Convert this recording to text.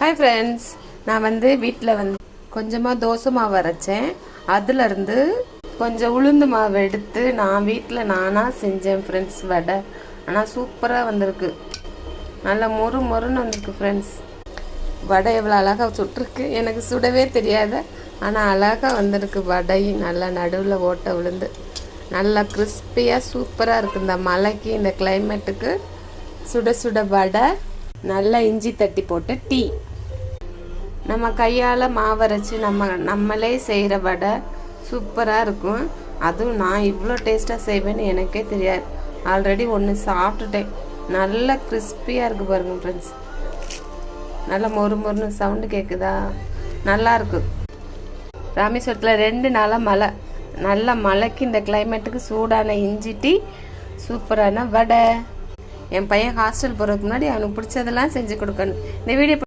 Hi friends, நான் வீட்டில் கொஞ்சமாக தோசை மாவு அரைச்சேன். அதுலேருந்து கொஞ்சம் உளுந்து மாவு எடுத்து நான் வீட்டில் நானாக செஞ்சேன் ஃப்ரெண்ட்ஸ் வடை. ஆனால் சூப்பராக வந்திருக்கு, நல்லா மொறு மொறுன்னு வந்திருக்கு ஃப்ரெண்ட்ஸ். வடை எவ்வளோ அழகாக சுட்டிருக்கு, எனக்கு சுடவே தெரியாது. ஆனால் அழகாக வந்திருக்கு வடை, நல்லா நடுவில் ஓட்டை விழுந்து நல்லா கிறிஸ்பியாக சூப்பராக இருக்குது. இந்த மழைக்கு இந்த கிளைமேட்டுக்கு சுட சுட வடை, நல்லா இஞ்சி தட்டி போட்டு டீ. நம்ம கையால் மாவரைச்சி நம்மளே செய்கிற வடை சூப்பராக இருக்கும். அதுவும் நான் இவ்வளோ டேஸ்ட்டாக செய்வேன்னு எனக்கே தெரியாது. ஆல்ரெடி ஒன்று சாப்பிட்டுட்டேன், நல்லா கிறிஸ்பியாக இருக்குது பாருங்கள் ஃப்ரெண்ட்ஸ். நல்லா மொறு மொறுன்னு சவுண்டு கேட்குதா, நல்லாயிருக்கு. ராமேஸ்வரத்தில் 2 நாளாக மழை, நல்ல மழைக்கு இந்த கிளைமேட்டுக்கு சூடான இஞ்சி டீ, சூப்பரான வடை. என் பையன் ஹாஸ்டல் போகிறதுக்கு முன்னாடி அவனுக்கு பிடிச்சதெல்லாம் செஞ்சு கொடுக்கணும். இந்த வீடியோ